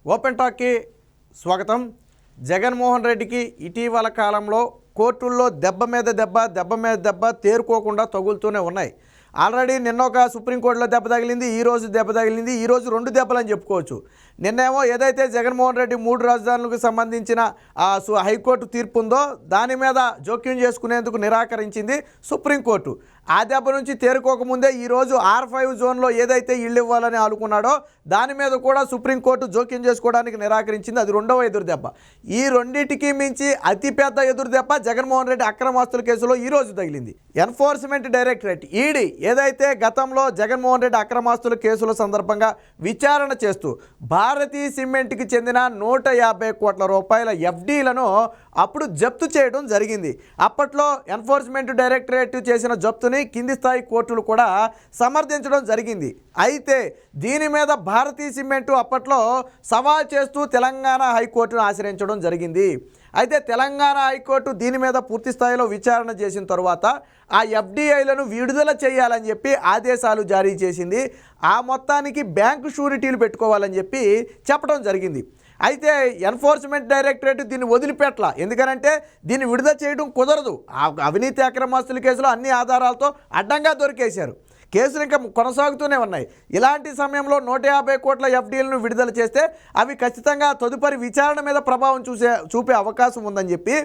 Open టాక్కి స్వాగతం. జగన్మోహన్ రెడ్డికి ఇటీవల కాలంలో కోర్టుల్లో దెబ్బ మీద దెబ్బ తేరుకోకుండా తగులుతూనే ఉన్నాయి. ఆల్రెడీ నిన్న ఒక సుప్రీంకోర్టులో దెబ్బ తగిలింది, ఈరోజు దెబ్బ తగిలింది, ఈరోజు 2 దెబ్బలని చెప్పుకోవచ్చు. నిన్నేమో ఏదైతే జగన్మోహన్ రెడ్డి 3 రాజధానులకు సంబంధించిన హైకోర్టు తీర్పు ఉందో దాని మీద జోక్యం చేసుకునేందుకు నిరాకరించింది సుప్రీంకోర్టు. ఆ దెబ్బ నుంచి తేరుకోకముందే ఈరోజు R5 జోన్లో ఏదైతే ఇళ్ళు ఇవ్వాలని అనుకున్నాడో దాని మీద కూడా సుప్రీంకోర్టు జోక్యం చేసుకోవడానికి నిరాకరించింది. అది 2వ ఎదురుదెబ్బ. ఈ రెండింటికి మించి అతిపెద్ద ఎదురుదెబ్బ జగన్మోహన్ రెడ్డి అక్రమాస్తుల కేసులో ఈరోజు తగిలింది. ఎన్ఫోర్స్మెంట్ డైరెక్టరేట్ ఈడీ ఏదైతే గతంలో జగన్మోహన్ రెడ్డి అక్రమాస్తుల కేసుల సందర్భంగా విచారణ చేస్తూ భారతీ సిమెంట్కి చెందిన 150 కోట్ల రూపాయల ఎఫ్డీలను అప్పుడు జప్తు చేయడం జరిగింది. అప్పట్లో ఎన్ఫోర్స్మెంట్ డైరెక్టరేట్ చేసిన జప్తుని కింది స్థాయి కోర్టులు కూడా సమర్థించడం జరిగింది. అయితే దీని మీద భారతీ సిమెంటు అప్పట్లో సవాల్ చేస్తూ తెలంగాణ హైకోర్టును ఆశ్రయించడం జరిగింది. అయితే తెలంగాణ హైకోర్టు దీని మీద పూర్తి స్థాయిలో విచారణ చేసిన తర్వాత ఆ ఎఫ్డీఐలను విడుదల చేయాలని చెప్పి ఆదేశాలు జారీ చేసింది. ఆ మొత్తానికి బ్యాంకు షూరిటీలు పెట్టుకోవాలని చెప్పి చెప్పడం జరిగింది. అయితే ఎన్ఫోర్స్మెంట్ డైరెక్టరేట్ దీన్ని వదిలిపెట్టలా. ఎందుకనంటే దీన్ని విడుదల చేయడం కుదరదు. అవినీతి అక్రమాస్తుల కేసులో అన్ని ఆధారాలతో అడ్డంగా దొరికేశారు. కేసులు ఇంకా కొనసాగుతూనే ఉన్నాయి. ఇలాంటి సమయంలో 150 కోట్ల ఎఫ్డీలను విడుదల చేస్తే అవి ఖచ్చితంగా తదుపరి విచారణ మీద ప్రభావం చూపే అవకాశం ఉందని చెప్పి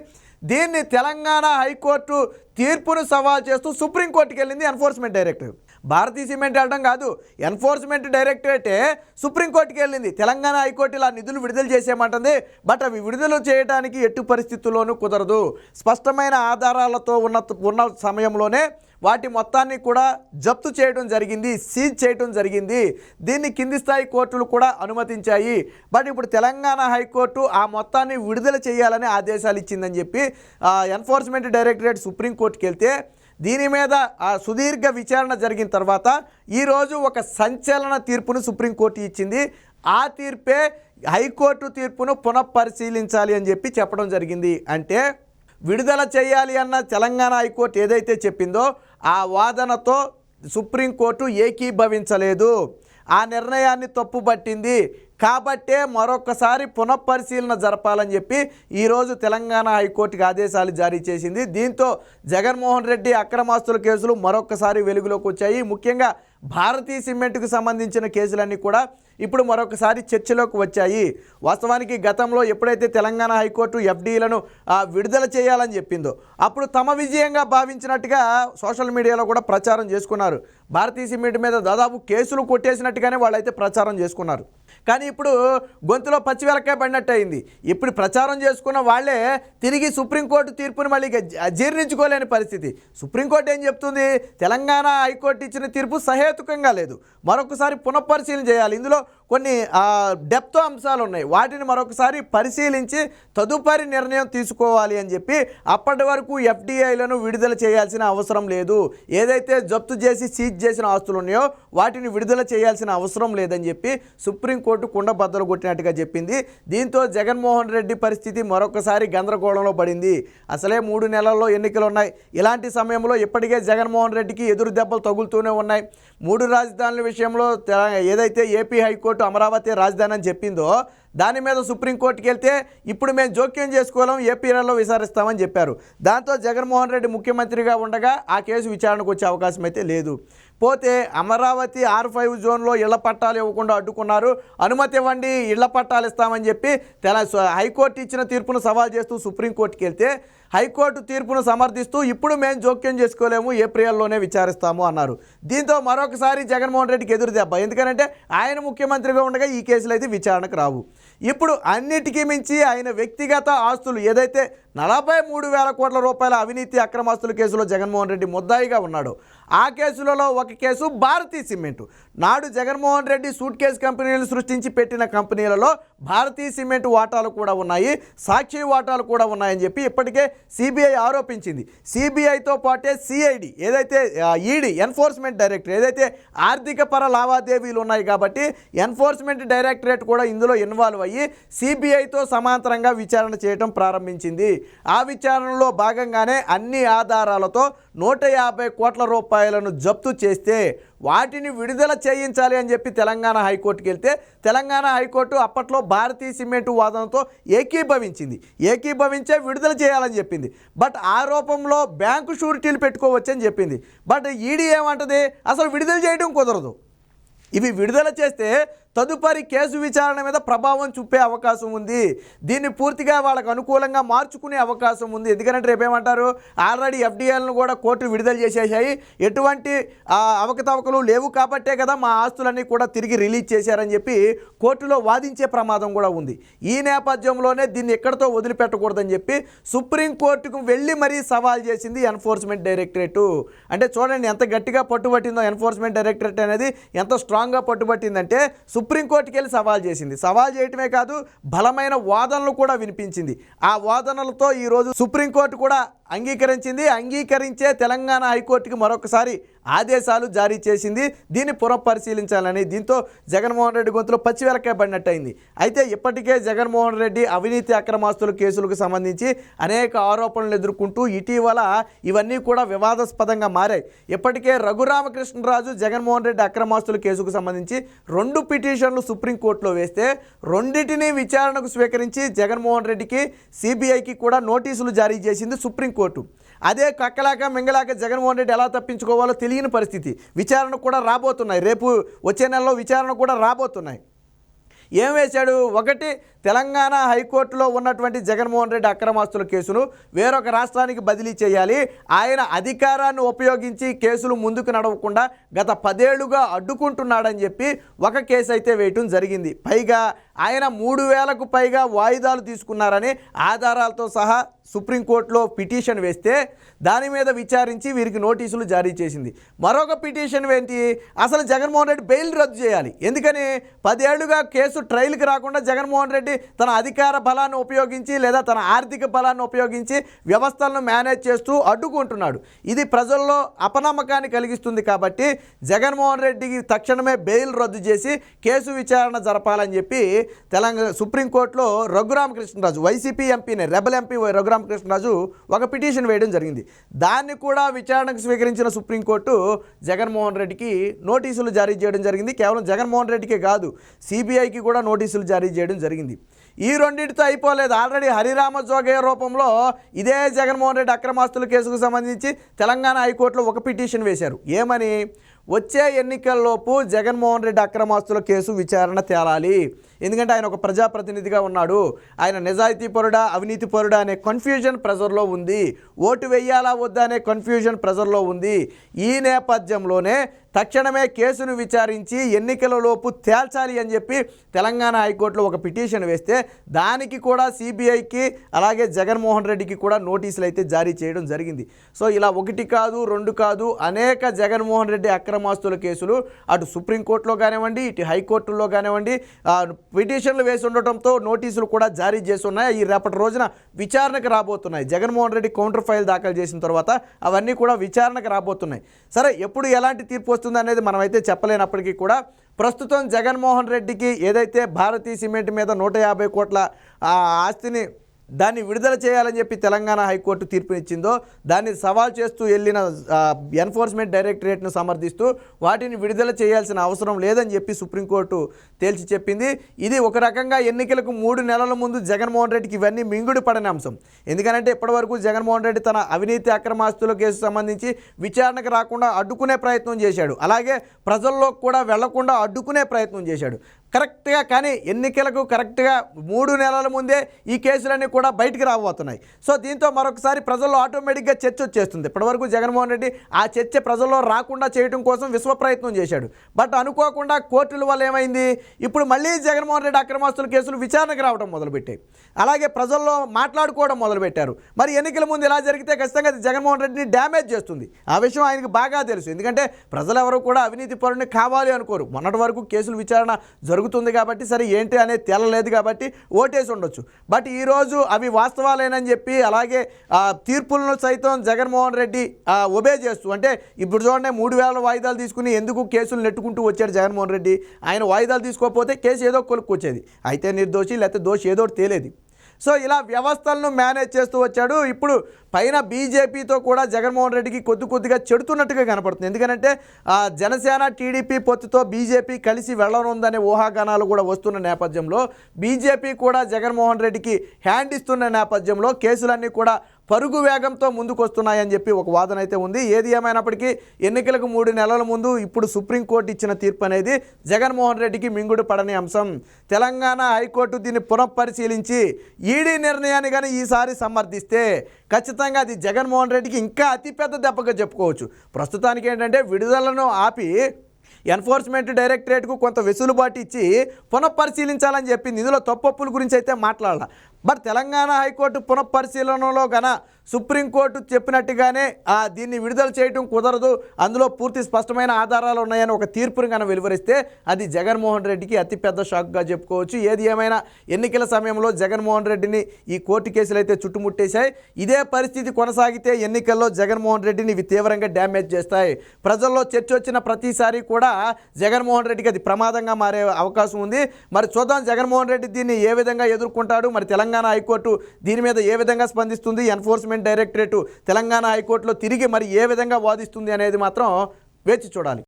దీన్ని తెలంగాణ హైకోర్టు తీర్పును సవాల్ చేస్తూ సుప్రీంకోర్టుకి వెళ్ళింది ఎన్ఫోర్స్మెంట్ డైరెక్టరేట్. భారతీ సిమెంట్ వెళ్ళడం కాదు, ఎన్ఫోర్స్మెంట్ డైరెక్టరేటే సుప్రీంకోర్టుకి వెళ్ళింది. తెలంగాణ హైకోర్టు ఇలా నిధులు విడుదల చేసేయమంటుంది. బట్ అవి విడుదల చేయడానికి ఎట్టి పరిస్థితుల్లోనూ కుదరదు. స్పష్టమైన ఆధారాలతో ఉన్న సమయంలోనే వాటి మొత్తాన్ని కూడా జప్తు చేయడం జరిగింది, సీజ్ చేయడం జరిగింది. దీన్ని కింది స్థాయి కోర్టులు కూడా అనుమతించాయి. బట్ ఇప్పుడు తెలంగాణ హైకోర్టు ఆ మొత్తాన్ని విడుదల చేయాలని ఆదేశాలు ఇచ్చిందని చెప్పి ఎన్ఫోర్స్మెంట్ డైరెక్టరేట్ సుప్రీంకోర్టుకి వెళ్తే దీని మీద సుదీర్ఘ విచారణ జరిగిన తర్వాత ఈరోజు ఒక సంచలన తీర్పును సుప్రీంకోర్టు ఇచ్చింది. ఆ తీర్పే హైకోర్టు తీర్పును పునఃపరిశీలించాలి అని చెప్పి చెప్పడం జరిగింది. అంటే విడుదల చేయాలి అన్న తెలంగాణ హైకోర్టు ఏదైతే చెప్పిందో ఆ వాదనతో సుప్రీంకోర్టు ఏకీభవించలేదు. ఆ నిర్ణయాన్ని తప్పుపట్టింది. కాబట్టే మరొకసారి పునఃపరిశీలన జరపాలని చెప్పి ఈరోజు తెలంగాణ హైకోర్టుకి ఆదేశాలు జారీ చేసింది. దీంతో జగన్మోహన్ రెడ్డి అక్రమాస్తుల కేసులు మరొకసారి వెలుగులోకి వచ్చాయి. ముఖ్యంగా భారతీ సిమెంట్కు సంబంధించిన కేసులన్నీ కూడా ఇప్పుడు మరొకసారి చర్చలోకి వచ్చాయి. వాస్తవానికి గతంలో ఎప్పుడైతే తెలంగాణ హైకోర్టు ఎఫ్డీలను విడుదల చేయాలని చెప్పిందో అప్పుడు తమ విజయంగా భావించినట్టుగా సోషల్ మీడియాలో కూడా ప్రచారం చేసుకున్నారు. భారతీ సిమెంట్ మీద దాదాపు కేసులు కొట్టేసినట్టుగానే వాళ్ళైతే ప్రచారం చేసుకున్నారు. కానీ ఇప్పుడు గొంతులో పచ్చివెలకాయ పడినట్టు అయింది. ఇప్పుడు ప్రచారం చేసుకున్న వాళ్ళే తిరిగి సుప్రీంకోర్టు తీర్పుని మళ్ళీ జీర్ణించుకోలేని పరిస్థితి. సుప్రీంకోర్టు ఏం చెప్తుంది? తెలంగాణ హైకోర్టు ఇచ్చిన తీర్పు సహేతుకంగా లేదు, మరొకసారి పునఃపరిశీలన చేయాలి, ఇందులో కొన్ని డెప్త్ అంశాలు ఉన్నాయి, వాటిని మరొకసారి పరిశీలించి తదుపరి నిర్ణయం తీసుకోవాలి అని చెప్పి అప్పటి వరకు ఎఫ్డీఐలను విడుదల చేయాల్సిన అవసరం లేదు. ఏదైతే జప్తు చేసి సీజ్ చేసిన ఆస్తులు ఉన్నాయో వాటిని విడుదల చేయాల్సిన అవసరం లేదని చెప్పి సుప్రీంకోర్టు కుండ బద్దలు కొట్టినట్టుగా చెప్పింది. దీంతో జగన్మోహన్ రెడ్డి పరిస్థితి మరొకసారి గందరగోళంలో పడింది. అసలే 3 నెలల్లో ఎన్నికలు ఉన్నాయి. ఇలాంటి సమయంలో ఇప్పటికే జగన్మోహన్ రెడ్డికి ఎదురు దెబ్బలు తగులుతూనే ఉన్నాయి. 3 రాజధానుల విషయంలో ఏదైతే ఏపీ హైకోర్టు అమరావతి రాజధాని అని చెప్పిందో దాని మీద సుప్రీంకోర్టుకి వెళ్తే ఇప్పుడు మేము జోక్యం చేసుకోలేం, ఏపీలో విచారిస్తామని చెప్పారు. దాంతో జగన్మోహన్ రెడ్డి ముఖ్యమంత్రిగా ఉండగా ఆ కేసు విచారణకు వచ్చే అవకాశం అయితే లేదు. పోతే అమరావతి R5 జోన్లో ఇళ్ల పట్టాలు ఇవ్వకుండా అడ్డుకున్నారు. అనుమతి ఇవ్వండి, ఇళ్ల పట్టాలు ఇస్తామని చెప్పి హైకోర్టు ఇచ్చిన తీర్పును సవాల్ చేస్తూ సుప్రీంకోర్టుకి వెళ్తే హైకోర్టు తీర్పును సమర్థిస్తూ ఇప్పుడు మేము జోక్యం చేసుకోలేము, ఏప్రిల్లోనే విచారిస్తాము అన్నారు. దీంతో మరొకసారి జగన్మోహన్ రెడ్డికి ఎదురు దెబ్బ. ఎందుకంటే ఆయన ముఖ్యమంత్రిగా ఉండగా ఈ కేసులు అయితే విచారణకు రావు. ఇప్పుడు అన్నిటికీ మించి ఆయన వ్యక్తిగత ఆస్తులు ఏదైతే 43,000 కోట్ల రూపాయల అవినీతి అక్రమాస్తుల కేసులో జగన్మోహన్ రెడ్డి ముద్దాయిగా ఉన్నాడు. ఆ కేసులలో ఒక కేసు భారతీ సిమెంటు. నాడు జగన్మోహన్ రెడ్డి సూట్ కేసు కంపెనీలు సృష్టించి పెట్టిన కంపెనీలలో భారతీ సిమెంట్ వాటాలు కూడా ఉన్నాయి, సాక్షి వాటాలు కూడా ఉన్నాయని చెప్పి ఇప్పటికే సిబిఐ ఆరోపించింది. సిబిఐతో పాటే సిఐడి ఏదైతే ఈడీ ఎన్ఫోర్స్మెంట్ డైరెక్టరేట్ ఏదైతే ఆర్థిక పర లావాదేవీలు ఉన్నాయి కాబట్టి ఎన్ఫోర్స్మెంట్ డైరెక్టరేట్ కూడా ఇందులో ఇన్వాల్వ్ అయ్యి సిబిఐతో సమాంతరంగా విచారణ చేయడం ప్రారంభించింది. ఆ విచారణలో భాగంగానే అన్ని ఆధారాలతో 150 కోట్ల రూపాయల రూపాయలను జప్తు చేస్తే వాటిని విడుదల చేయించాలి అని చెప్పి తెలంగాణ హైకోర్టుకి వెళ్తే తెలంగాణ హైకోర్టు అప్పట్లో భారతీయ సిమెంటు వాదనతో ఏకీభవించే విడుదల చేయాలని చెప్పింది. బట్ ఆరోపంలో బ్యాంకు షూరిటీలు పెట్టుకోవచ్చని చెప్పింది. బట్ ఈడీ ఏమంటది, అసలు విడుదల చేయడం కుదరదు. ఇవి విడుదల చేస్తే తదుపరి కేసు విచారణ మీద ప్రభావం చూపే అవకాశం ఉంది. దీన్ని పూర్తిగా వాళ్ళకు అనుకూలంగా మార్చుకునే అవకాశం ఉంది. ఎందుకంటే రేపేమంటారు, ఆల్రెడీ ఎఫ్డిఎల్ను కూడా కోర్టు విడుదల చేసేసాయి, ఎటువంటి అవకతవకలు లేవు కాబట్టే కదా మా ఆస్తులన్నీ కూడా తిరిగి రిలీజ్ చేశారని చెప్పి కోర్టులో వాదించే ప్రమాదం కూడా ఉంది. ఈ నేపథ్యంలోనే దీన్ని ఎక్కడితో వదిలిపెట్టకూడదని చెప్పి సుప్రీంకోర్టుకు వెళ్ళి మరీ సవాల్ చేసింది ఎన్ఫోర్స్మెంట్ డైరెక్టరేటు. అంటే చూడండి ఎంత గట్టిగా పట్టుబట్టిందో ఎన్ఫోర్స్మెంట్ డైరెక్టరేట్ అనేది, ఎంత స్ట్రాంగ్గా పట్టుబట్టిందంటే సుప్రీంకోర్టుకి వెళ్ళి సవాల్ చేసింది. సవాల్ చేయటమే కాదు, బలమైన వాదనలు కూడా వినిపించింది. ఆ వాదనలతో ఈరోజు సుప్రీంకోర్టు కూడా అంగీకరించే తెలంగాణ హైకోర్టుకి మరొకసారి ఆదేశాలు జారీ చేసింది. దీన్ని పునఃపరిశీలించాలని. దీంతో జగన్మోహన్ రెడ్డి గొంతులో పచ్చివెలకాయ పడినట్టయింది. అయితే ఇప్పటికే జగన్మోహన్ రెడ్డి అవినీతి అక్రమాస్తుల కేసులకు సంబంధించి అనేక ఆరోపణలు ఎదుర్కొంటూ ఇటీవల ఇవన్నీ కూడా వివాదాస్పదంగా మారాయి. ఇప్పటికే రఘురామకృష్ణరాజు జగన్మోహన్ రెడ్డి అక్రమాస్తుల కేసుకు సంబంధించి 2 పిటిషన్లు సుప్రీంకోర్టులో వేస్తే రెండింటినీ విచారణకు స్వీకరించి జగన్మోహన్ రెడ్డికి సిబిఐకి కూడా నోటీసులు జారీ చేసింది సుప్రీంకోర్టు. అదే కక్కలాక మింగలాక జగన్మోహన్ రెడ్డి ఎలా తప్పించుకోవాలో తెలియని పరిస్థితి. విచారణ కూడా రాబోతున్నాయి, రేపు వచ్చే నెలలో విచారణ కూడా రాబోతున్నాయి. ఏం వేశాడు, ఒకటి తెలంగాణ హైకోర్టులో ఉన్నటువంటి జగన్మోహన్ రెడ్డి అక్రమాస్తుల కేసును వేరొక రాష్ట్రానికి బదిలీ చేయాలి, ఆయన అధికారాన్ని ఉపయోగించి కేసులు ముందుకు నడవకుండా గత 10 ఏళ్లుగా అడ్డుకుంటున్నాడని చెప్పి ఒక కేసు అయితే వేయటం జరిగింది. పైగా ఆయన 3000కు పైగా వాయిదాలు తీసుకున్నారని ఆధారాలతో సహా సుప్రీంకోర్టులో పిటిషన్ వేస్తే దాని మీద విచారించి వీరికి నోటీసులు జారీ చేసింది. మరొక పిటిషన్ ఏంటి, అసలు జగన్మోహన్ రెడ్డి బెయిల్ రద్దు చేయాలి. ఎందుకని 10 ఏళ్లుగా కేసు ట్రయల్కి రాకుండా జగన్మోహన్ రెడ్డి తన అధికార బలాన్ని ఉపయోగించి లేదా తన ఆర్థిక బలాన్ని ఉపయోగించి వ్యవస్థలను మేనేజ్ చేస్తూ అడ్డుకుంటున్నాడు. ఇది ప్రజల్లో అపనమ్మకాన్ని కలిగిస్తుంది. కాబట్టి జగన్మోహన్ రెడ్డికి తక్షణమే బెయిల్ రద్దు చేసి కేసు విచారణ జరపాలని చెప్పి తెలంగాణ సుప్రీంకోర్టులో రఘురామకృష్ణరాజు, వైసీపీ ఎంపీనే, రెబల్ ఎంపీ రఘురామకృష్ణరాజు ఒక పిటిషన్ వేయడం జరిగింది. దాన్ని కూడా విచారణకు స్వీకరించిన సుప్రీంకోర్టు జగన్మోహన్ రెడ్డికి నోటీసులు జారీ చేయడం జరిగింది. కేవలం జగన్మోహన్ రెడ్డికే కాదు, సిబిఐకి కూడా నోటీసులు జారీ చేయడం జరిగింది. ఈ రెండింటితో అయిపోలేదు. ఆల్రెడీ హరిరామ జోగయ్య రూపంలో ఇదే జగన్మోహన్ రెడ్డి అక్రమాస్తుల కేసుకు సంబంధించి తెలంగాణ హైకోర్టులో ఒక పిటిషన్ వేశారు. ఏమని, వచ్చే ఎన్నికల్లోపు జగన్మోహన్ రెడ్డి అక్రమాస్తుల కేసు విచారణ తేలాలి. ఎందుకంటే ఆయన ఒక ప్రజాప్రతినిధిగా ఉన్నాడు, ఆయన నిజాయితీ పరుడా అవినీతి పరుడా అనే కన్ఫ్యూజన్ ప్రజల్లో ఉంది, ఓటు వేయాలా వద్దా అనే కన్ఫ్యూజన్ ప్రజల్లో ఉంది. ఈ నేపథ్యంలోనే తక్షణమే కేసును విచారించి ఎన్నికలలోపు తేల్చాలి అని చెప్పి తెలంగాణ హైకోర్టులో ఒక పిటిషన్ వేస్తే దానికి కూడా సిబిఐకి అలాగే జగన్మోహన్ రెడ్డికి కూడా నోటీసులు అయితే జారీ చేయడం జరిగింది. సో ఇలా 1 కాదు 2 కాదు అనేక జగన్మోహన్ రెడ్డి అక్రమాస్తుల కేసులు అటు సుప్రీంకోర్టులో కానివ్వండి ఇటు హైకోర్టులో కానివ్వండి పిటిషన్లు వేసి ఉండటంతో నోటీసులు కూడా జారీ చేస్తున్నాయి. ఈ రేపటి రోజున విచారణకు రాబోతున్నాయి. జగన్మోహన్ రెడ్డి కౌంటర్ ఫైల్ దాఖలు చేసిన తర్వాత అవన్నీ కూడా విచారణకు రాబోతున్నాయి. సరే, ఎప్పుడు ఎలాంటి తీర్పు వస్తుంది అనేది మనమైతే చెప్పలేనప్పటికీ కూడా ప్రస్తుతం జగన్మోహన్ రెడ్డికి ఏదైతే భారతీయ సిమెంట్ మీద 150 కోట్ల ఆస్తిని దాన్ని విడుదల చేయాలని చెప్పి తెలంగాణ హైకోర్టు తీర్పునిచ్చిందో దాన్ని సవాల్ చేస్తూ వెళ్ళిన ఎన్ఫోర్స్మెంట్ డైరెక్టరేట్ను సమర్థిస్తూ వాటిని విడుదల చేయాల్సిన అవసరం లేదని చెప్పి సుప్రీంకోర్టు తేల్చి చెప్పింది. ఇది ఒక రకంగా ఎన్నికలకు 3 నెలల ముందు జగన్మోహన్ రెడ్డికి ఇవన్నీ మింగుడు పడని అంశం. ఎందుకంటే ఇప్పటివరకు జగన్మోహన్ రెడ్డి తన అవినీతి అక్రమాస్తుల కేసు సంబంధించి విచారణకు రాకుండా అడ్డుకునే ప్రయత్నం చేశాడు, అలాగే ప్రజల్లో కూడా వెళ్లకుండా అడ్డుకునే ప్రయత్నం చేశాడు కరెక్ట్గా. కానీ ఎన్నికలకు కరెక్ట్గా 3 నెలల ముందే ఈ కేసులన్నీ కూడా బయటికి రాబోతున్నాయి. సో దీంతో మరొకసారి ప్రజల్లో ఆటోమేటిక్గా చర్చ వచ్చేస్తుంది. ఇప్పటివరకు జగన్మోహన్ రెడ్డి ఆ చర్చ ప్రజల్లో రాకుండా చేయడం కోసం విశ్వ ప్రయత్నం చేశాడు. బట్ అనుకోకుండా కోర్టుల వల్ల ఏమైంది, ఇప్పుడు మళ్ళీ జగన్మోహన్ రెడ్డి అక్రమాస్తుల కేసులు విచారణకు రావడం మొదలుపెట్టాయి, అలాగే ప్రజల్లో మాట్లాడుకోవడం మొదలుపెట్టారు. మరి ఎన్నికల ముందు ఇలా జరిగితే ఖచ్చితంగా జగన్మోహన్ రెడ్డిని డ్యామేజ్ చేస్తుంది. ఆ విషయం ఆయనకు బాగా తెలుసు. ఎందుకంటే ప్రజలు ఎవరు కూడా అవినీతి పరుని కావాలి అనుకోరు. మొన్నటి వరకు కేసులు విచారణ జరుగుతుంది కాబట్టి సరే ఏంటి అనేది తేలలేదు కాబట్టి ఓటేసి ఉండొచ్చు. బట్ ఈరోజు అవి వాస్తవాలేనని చెప్పి అలాగే తీర్పులను సైతం జగన్మోహన్ రెడ్డి ఒబే చేస్తూ, అంటే ఇప్పుడు చూడండి 3000 వాయిదాలు తీసుకుని ఎందుకు కేసులు నెట్టుకుంటూ వచ్చాడు జగన్మోహన్ రెడ్డి. ఆయన వాయిదాలు తీసుకోకపోతే కేసు ఏదో కొలుక్కొచ్చేది, అయితే నిర్దోషి లేకపోతే దోషి ఏదో తేలేది. సో ఇలా వ్యవస్థలను మేనేజ్ చేస్తూ వచ్చాడు. ఇప్పుడు పైన బీజేపీతో కూడా జగన్మోహన్ రెడ్డికి కొద్దిగా చెడుతున్నట్టుగా కనపడుతుంది. ఎందుకంటే జనసేన టీడీపీ పొత్తుతో బీజేపీ కలిసి వెళ్ళనుందనే ఊహాగానాలు కూడా వస్తున్న నేపథ్యంలో బీజేపీ కూడా జగన్మోహన్ రెడ్డికి హ్యాండ్ ఇస్తున్న నేపథ్యంలో కేసులన్నీ కూడా పరుగు వేగంతో ముందుకు వస్తున్నాయని చెప్పి ఒక వాదన అయితే ఉంది. ఏది ఏమైనప్పటికీ ఎన్నికలకు 3 నెలల ముందు ఇప్పుడు సుప్రీంకోర్టు ఇచ్చిన తీర్పు అనేది జగన్మోహన్ రెడ్డికి మింగుడు పడని అంశం. తెలంగాణ హైకోర్టు దీన్ని పునఃపరిశీలించి ఈడీ నిర్ణయాన్ని కానీ ఈసారి సమర్థిస్తే ఖచ్చితంగా అది జగన్మోహన్ రెడ్డికి ఇంకా అతిపెద్ద దెబ్బగా చెప్పుకోవచ్చు. ప్రస్తుతానికి ఏంటంటే విడుదలను ఆపి ఎన్ఫోర్స్మెంట్ డైరెక్టరేట్కు కొంత వెసులుబాటు ఇచ్చి పునఃపరిశీలించాలని చెప్పింది. ఇందులో తప్పొప్పుల గురించి అయితే మాట్లాడాల. బట్ తెలంగాణ హైకోర్టు పునఃపరిశీలనలో గన సుప్రీంకోర్టు చెప్పినట్టుగానే దీన్ని విడుదల చేయడం కుదరదు, అందులో పూర్తి స్పష్టమైన ఆధారాలు ఉన్నాయని ఒక తీర్పును కనుక వెలువరిస్తే అది జగన్మోహన్ రెడ్డికి అతిపెద్ద షాక్గా చెప్పుకోవచ్చు. ఏది ఏమైనా ఎన్నికల సమయంలో జగన్మోహన్ రెడ్డిని ఈ కోర్టు కేసులు అయితే చుట్టుముట్టేశాయి. ఇదే పరిస్థితి కొనసాగితే ఎన్నికల్లో జగన్మోహన్ రెడ్డిని ఇవి తీవ్రంగా డ్యామేజ్ చేస్తాయి. ప్రజల్లో చర్చ వచ్చిన ప్రతిసారి కూడా జగన్మోహన్ రెడ్డికి అది ప్రమాదంగా మారే అవకాశం ఉంది. మరి చూద్దాం జగన్మోహన్ రెడ్డి దీన్ని ఏ విధంగా ఎదుర్కొంటాడు, మరి తెలంగాణ హైకోర్టు దీని మీద ఏ విధంగా స్పందిస్తుంది, ఎన్ఫోర్స్మెంట్ డైరెక్టరేట్ తెలంగాణ హైకోర్టులో తిరిగి మరి ఏ విధంగా వాదిస్తుంది అనేది మాత్రం వేచి చూడాలి.